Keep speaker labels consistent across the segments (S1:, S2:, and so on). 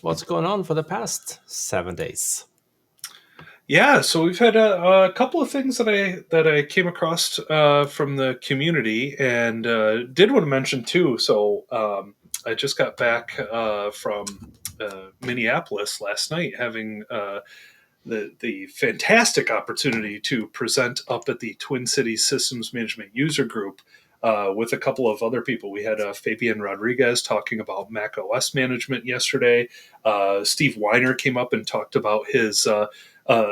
S1: what's going on for the past 7 days?
S2: Yeah, so we've had a couple of things that I came across from the community, and did want to mention too. So I just got back from Minneapolis last night, having the fantastic opportunity to present up at the Twin Cities Systems Management User Group with a couple of other people. We had Fabian Rodriguez talking about Mac OS management yesterday. Steve Weiner came up and talked about his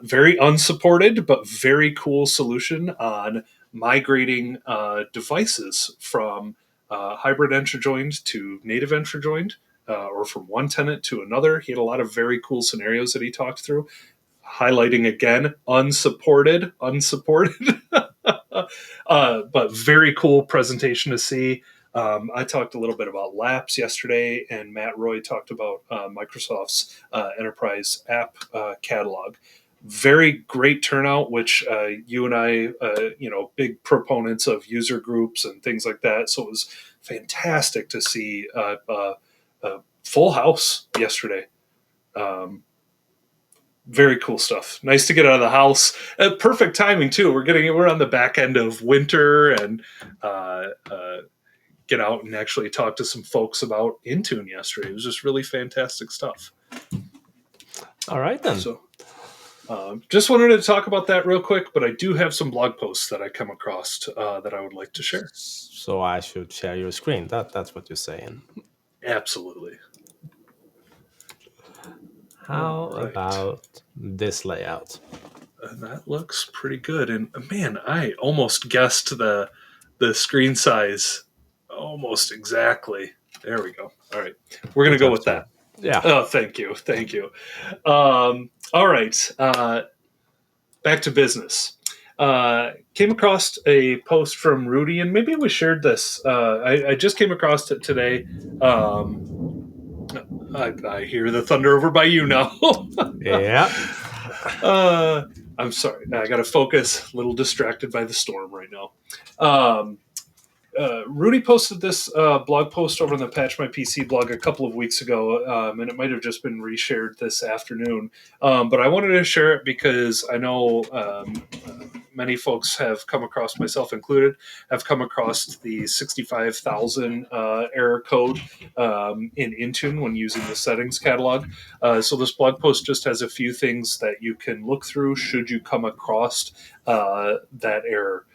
S2: very unsupported but very cool solution on migrating devices from hybrid entry joined to native entry joined, or from one tenant to another. He had a lot of very cool scenarios that he talked through, highlighting again unsupported, but very cool presentation to see. I talked a little bit about Laps yesterday, and Matt Roy talked about Microsoft's enterprise app catalog. Very great turnout, which you and I, big proponents of user groups and things like that. So it was fantastic to see a full house yesterday. Very cool stuff. Nice to get out of the house. Perfect timing too. We're on the back end of winter, and get out and actually talk to some folks about Intune yesterday. It was just really fantastic stuff.
S1: All right, then.
S2: So just wanted to talk about that real quick, but I do have some blog posts that I come across that I would like to share.
S1: So I should share your screen. That's what you're saying.
S2: Absolutely.
S1: How about this layout?
S2: That looks pretty good. And man, I almost guessed the screen size almost exactly. There we go. All right. We're going to go with that.
S1: Yeah.
S2: Oh, thank you. All right. Back to business. Came across a post from Rudy, and maybe we shared this. I just came across it today. I hear the thunder over by you now.
S1: Yeah.
S2: I'm sorry. I got to focus. A little distracted by the storm right now. Rudy posted this blog post over on the Patch My PC blog a couple of weeks ago, and it might have just been reshared this afternoon. But I wanted to share it because I know many folks have come across, myself included, have come across the 65,000 error code in Intune when using the settings catalog. So this blog post just has a few things that you can look through should you come across that error.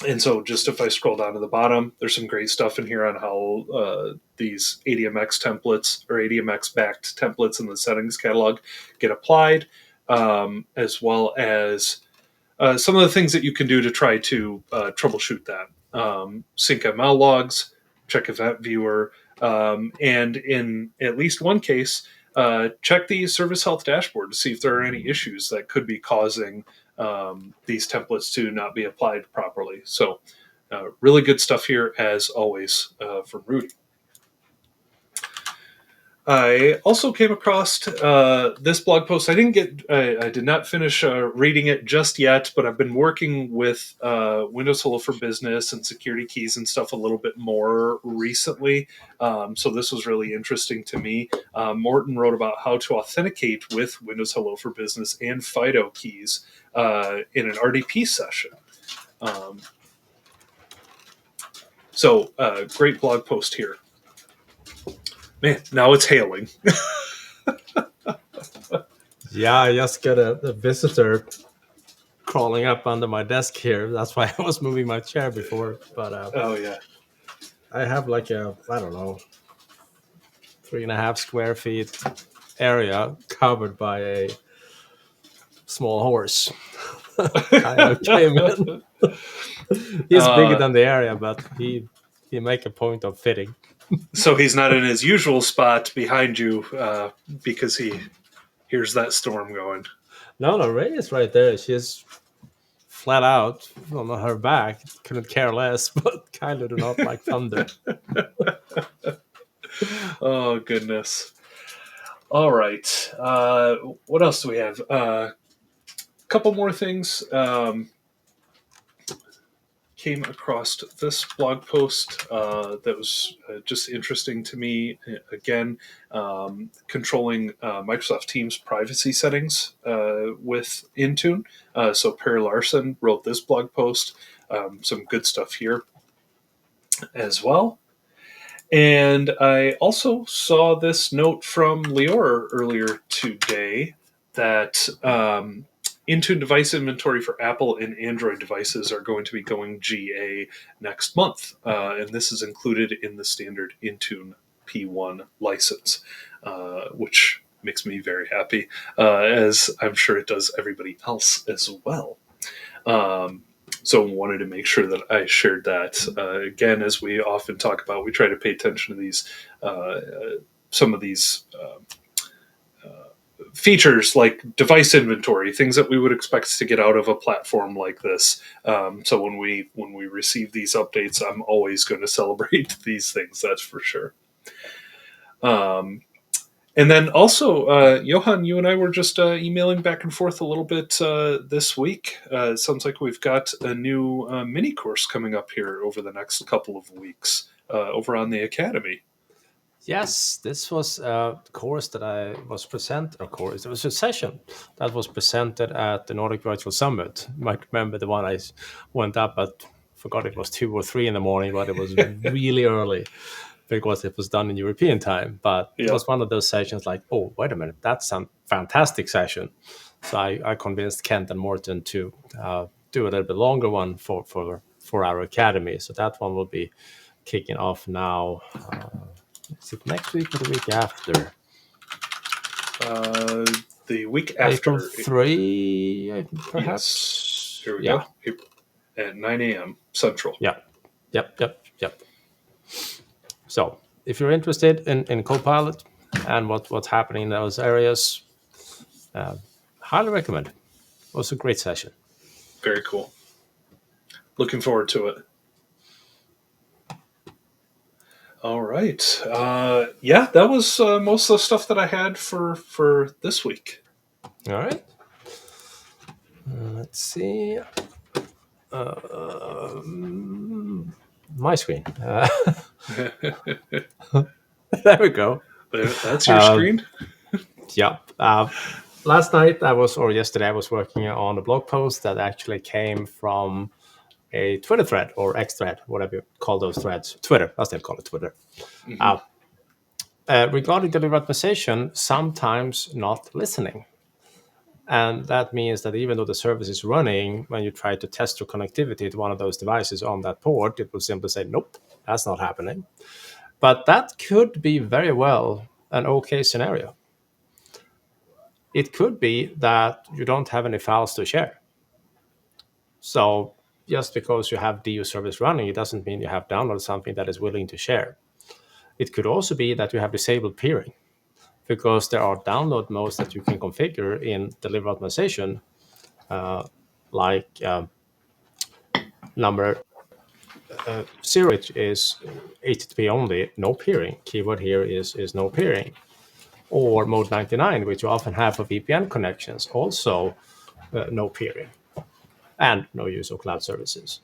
S2: And so just if I scroll down to the bottom, there's some great stuff in here on how these ADMX templates or ADMX backed templates in the settings catalog get applied, as well as some of the things that you can do to try to troubleshoot that. Sync ML logs, check event viewer, and in at least one case, check the service health dashboard to see if there are any issues that could be causing these templates to not be applied properly. So really good stuff here, as always, from Rudy. I also came across this blog post. I did not finish reading it just yet, but I've been working with Windows Hello for Business and security keys and stuff a little bit more recently. So this was really interesting to me. Morton wrote about how to authenticate with Windows Hello for Business and FIDO keys in an RDP session. So great blog post here. Man, now it's hailing.
S1: Yeah, I just got a visitor crawling up under my desk here. That's why I was moving my chair before. But
S2: oh yeah,
S1: I have like a, I don't know, 3.5 square feet area covered by a small horse. I came in. He's bigger than the area, but he make a point of fitting.
S2: So he's not in his usual spot behind you because he hears that storm going.
S1: No, Ray is right there. She's flat out on her back. Couldn't care less, but kind of do not like thunder.
S2: Oh, goodness. All right. What else do we have? A couple more things. came across this blog post that was just interesting to me. Again, controlling Microsoft Teams privacy settings with Intune. So Perry Larson wrote this blog post. Some good stuff here as well. And I also saw this note from Lior earlier today that Intune Device Inventory for Apple and Android devices are going to be going GA next month. And this is included in the standard Intune P1 license, which makes me very happy, as I'm sure it does everybody else as well. So wanted to make sure that I shared that. Again, as we often talk about, we try to pay attention to these, some of these features like device inventory, things that we would expect to get out of a platform like this. So when we receive these updates, I'm always going to celebrate these things. That's for sure. And then also, Johan, you and I were just emailing back and forth a little bit this week. It sounds like we've got a new mini course coming up here over the next couple of weeks over on the Academy.
S1: Yes, this was a course that I was presented. Of course, it was a session that was presented at the Nordic Virtual Summit. You might remember the one I went up at. Forgot it was 2 or 3 in the morning, but it was really early because it was done in European time. But it was one of those sessions like, oh, wait a minute, that's a fantastic session. So I convinced Kent and Morten to do a little bit longer one for our academy. So that one will be kicking off now. Is it next week or the week after?
S2: The week after.
S1: April 3, perhaps?
S2: Yes. Here we go. April, at 9 a.m. Central.
S1: Yep. So if you're interested in Copilot and what's happening in those areas, highly recommend. It was a great session.
S2: Very cool. Looking forward to it. All right. Yeah, that was most of the stuff that I had for this week.
S1: All right. Let's see. My screen. There we go.
S2: That's your screen?
S1: Yeah. Last night yesterday I was working on a blog post that actually came from a Twitter thread or X thread, whatever you call those threads. Twitter, I still call it Twitter. Mm-hmm. Regarding delivery optimization, sometimes not listening. And that means that even though the service is running, when you try to test your connectivity to one of those devices on that port, it will simply say, nope, that's not happening. But that could be very well an okay scenario. It could be that you don't have any files to share. So just because you have DU service running, it doesn't mean you have downloaded something that is willing to share. It could also be that you have disabled peering, because there are download modes that you can configure in delivery optimization, like number 0, which is HTTP only, no peering. Keyword here is no peering. Or mode 99, which you often have for VPN connections, also no peering. And no use of cloud services.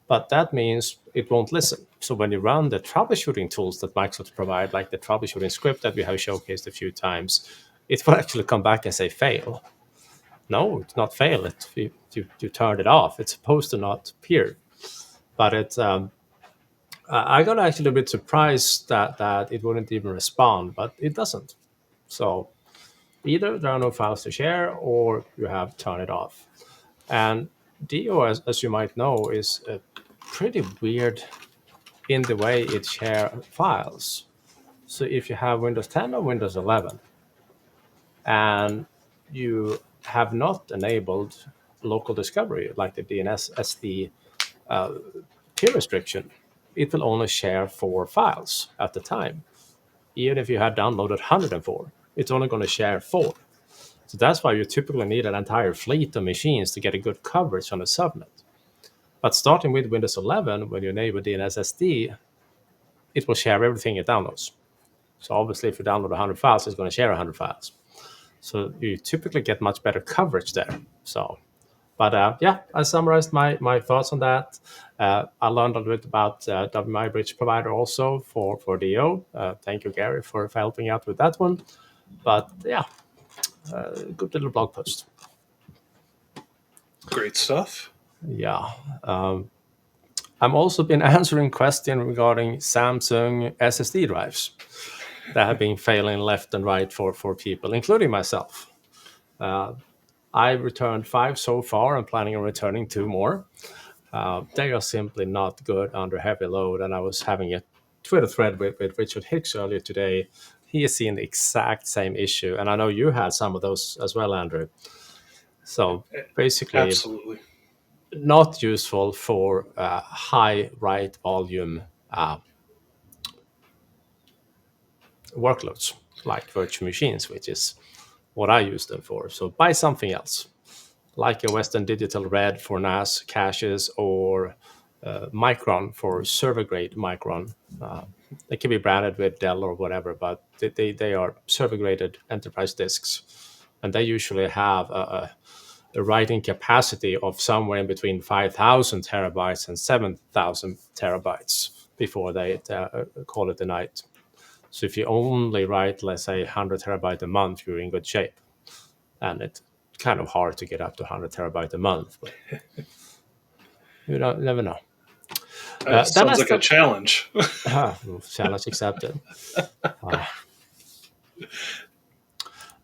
S1: But that means it won't listen. So when you run the troubleshooting tools that Microsoft provide, like the troubleshooting script that we have showcased a few times, it will actually come back and say fail. No, it's not fail. You turned it off. It's supposed to not peer. But it's I got actually a bit surprised that it wouldn't even respond, but it doesn't. So either there are no files to share or you have turned it off. And DO, as you might know, is pretty weird in the way it shares files. So if you have Windows 10 or Windows 11 and you have not enabled local discovery, like the DNS SD peer restriction, it will only share 4 files at the time. Even if you had downloaded 104, it's only going to share 4. So that's why you typically need an entire fleet of machines to get a good coverage on a subnet. But starting with Windows 11, when you enable DNS-SD, it will share everything it downloads. So obviously, if you download 100 files, it's going to share 100 files. So you typically get much better coverage there. So But yeah, I summarized my thoughts on that. I learned a little bit about WMI Bridge Provider also for DO. Thank you, Gary, for helping out with that one. But yeah, good little blog post.
S2: Great stuff.
S1: Yeah. I've also been answering questions regarding Samsung SSD drives that have been failing left and right for people, including myself. I returned 5 so far. I'm planning on returning 2 more. They are simply not good under heavy load. And I was having a Twitter thread with Richard Hicks earlier today. He has seen the exact same issue. And I know you had some of those as well, Andrew. So basically,
S2: Absolutely.
S1: not useful for high write volume workloads like virtual machines, which is what I use them for. So buy something else, like a Western Digital Red for NAS caches or Micron for server grade Micron. They can be branded with Dell or whatever, but they are server graded enterprise disks. And they usually have a writing capacity of somewhere in between 5,000 terabytes and 7,000 terabytes before they call it a night. So if you only write, let's say, 100 terabyte a month, you're in good shape. And it's kind of hard to get up to 100 terabyte a month, but you never know.
S2: Sounds like a challenge.
S1: Challenge accepted.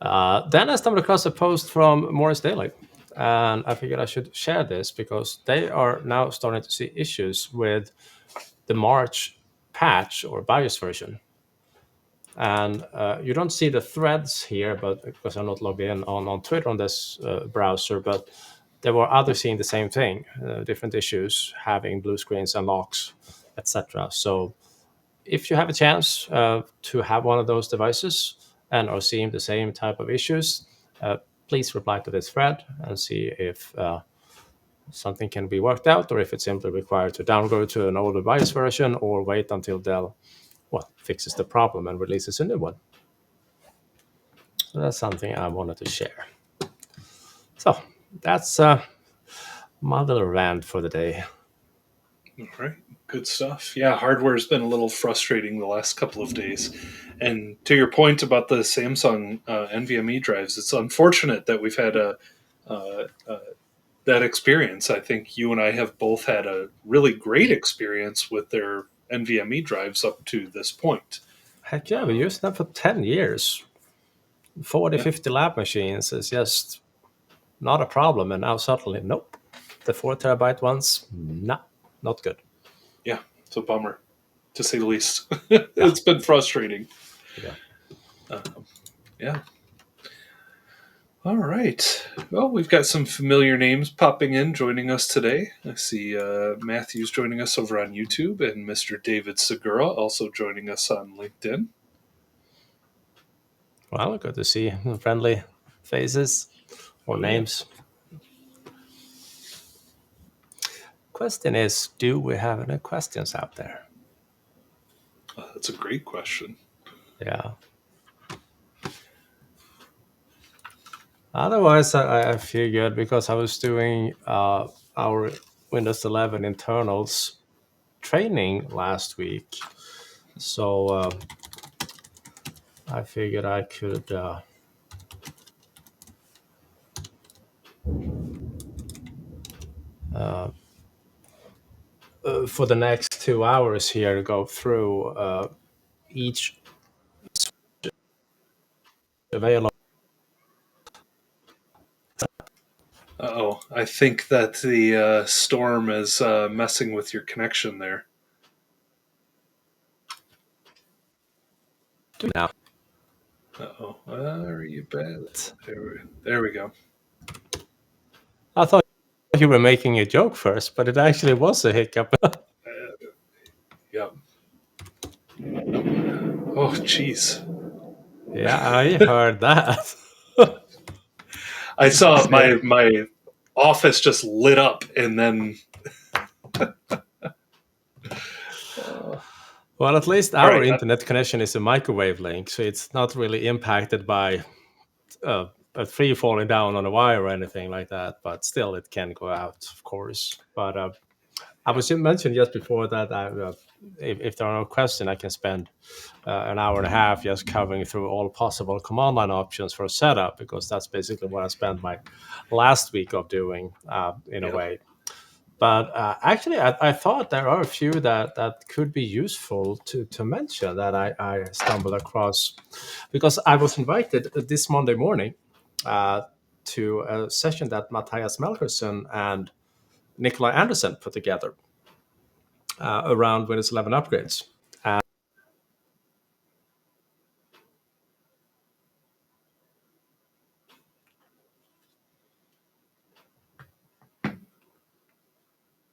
S1: Then I stumbled across a post from Morris Daily, and I figured I should share this because they are now starting to see issues with the March patch or BIOS version. And you don't see the threads here, but because I'm not logged in on Twitter on this browser, but there were others seeing the same thing, different issues, having blue screens and locks, etc. So if you have a chance to have one of those devices and are seeing the same type of issues, please reply to this thread and see if something can be worked out, or if it's simply required to downgrade to an older BIOS version or wait until Dell fixes the problem and releases a new one. So that's something I wanted to share. So that's my little rant for the day.
S2: All right. Good stuff. Yeah, hardware's been a little frustrating the last couple of days. And to your point about the Samsung NVMe drives, it's unfortunate that we've had that experience. I think you and I have both had a really great experience with their NVMe drives up to this point.
S1: Heck yeah, we used them for 10 years. 40, 50 lab machines is just not a problem. And now suddenly, nope. The 4 terabyte ones, nah, not good.
S2: Yeah, it's a bummer, to say the least. It's been frustrating.
S1: Yeah.
S2: Yeah. All right. Well, we've got some familiar names popping in, joining us today. I see Matthew's joining us over on YouTube, and Mr. David Segura also joining us on LinkedIn.
S1: Well, good to see friendly faces or names. Question is, do we have any questions out there?
S2: That's a great question.
S1: Yeah. Otherwise, I feel good because I was doing our Windows 11 internals training last week. So I figured I could for the next 2 hours here go through each available.
S2: Uh-oh. I think that the storm is messing with your connection there.
S1: Now.
S2: Uh-oh. Are you bad? There we go.
S1: I thought you were making a joke first, but it actually was a hiccup.
S2: Yep. Oh, jeez.
S1: Yeah, I heard that.
S2: I saw my office just lit up, and then.
S1: Well, at least our internet connection is a microwave link, so it's not really impacted by a tree falling down on a wire or anything like that, but still it can go out, of course. But I was mentioned just before that if there are no questions, I can spend an hour and a half just covering through all possible command line options for a setup, because that's basically what I spent my last week of doing in a way. But actually, I thought there are a few that could be useful to mention that I stumbled across, because I was invited this Monday morning to a session that Matthias Melkerson and Nikolai Anderson put together around Windows 11 upgrades.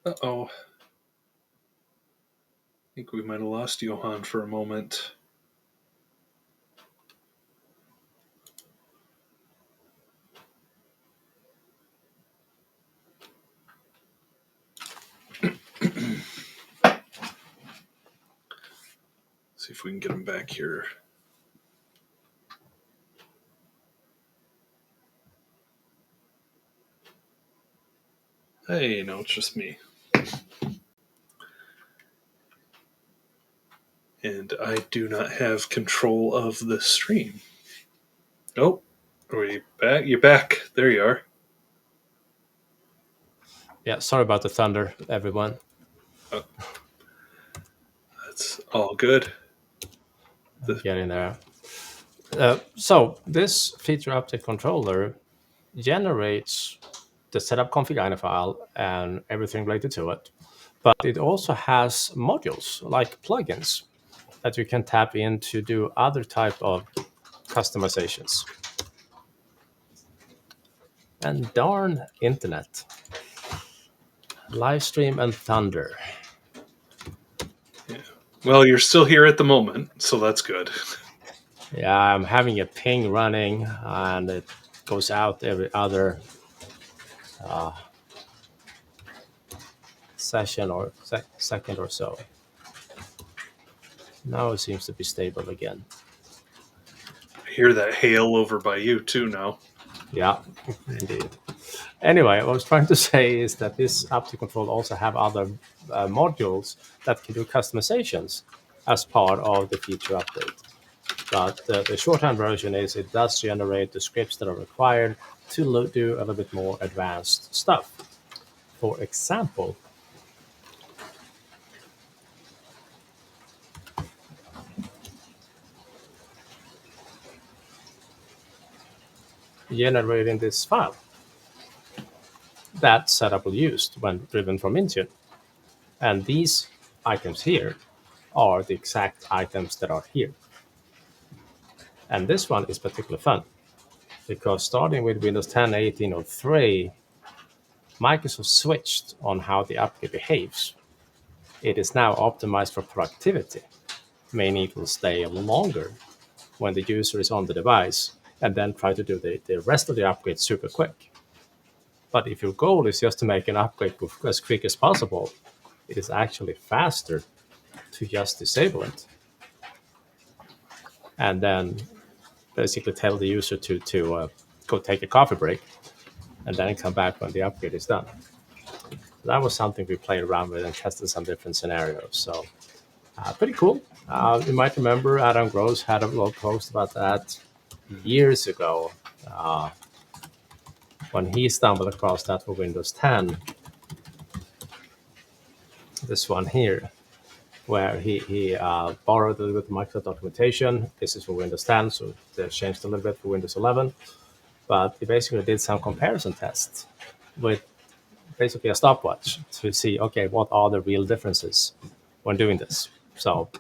S2: Uh-oh. I think we might have lost Johan for a moment. See if we can get him back here. Hey, no, it's just me. And I do not have control of the stream. Nope. Are you back? You're back. There you are.
S1: Yeah, sorry about the thunder, everyone.
S2: Oh. That's all good.
S1: Getting there. So this feature update controller generates the setup config file and everything related to it, but it also has modules like plugins that you can tap in to do other type of customizations. And darn internet, live stream and thunder.
S2: Yeah. Well, you're still here at the moment, so that's good.
S1: Yeah, I'm having a ping running, and it goes out every other session or second or so. Now it seems to be stable again.
S2: I hear that hail over by you too now.
S1: Yeah, indeed. Anyway, what I was trying to say is that this update control also have other modules that can do customizations as part of the feature update. But the shorthand version is it does generate the scripts that are required to do a little bit more advanced stuff. For example, generating this file that setup will use when driven from Intune. And these items here are the exact items that are here. And this one is particularly fun because starting with Windows 10 18.03, Microsoft switched on how the upgrade behaves. It is now optimized for productivity, meaning it will stay longer when the user is on the device and then try to do the rest of the upgrade super quick. But if your goal is just to make an upgrade as quick as possible, it is actually faster to just disable it. And then basically tell the user to go take a coffee break and then come back when the upgrade is done. That was something we played around with and tested some different scenarios. So pretty cool. You might remember Adam Gross had a blog post about that years ago when he stumbled across that for Windows 10. This one here, where he borrowed a little bit of Microsoft documentation. This is for Windows 10, so they changed a little bit for Windows 11. But he basically did some comparison tests with basically a stopwatch to see, okay, what are the real differences when doing this? So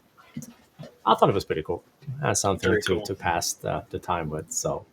S1: I thought it was pretty cool and something to pass the time with. So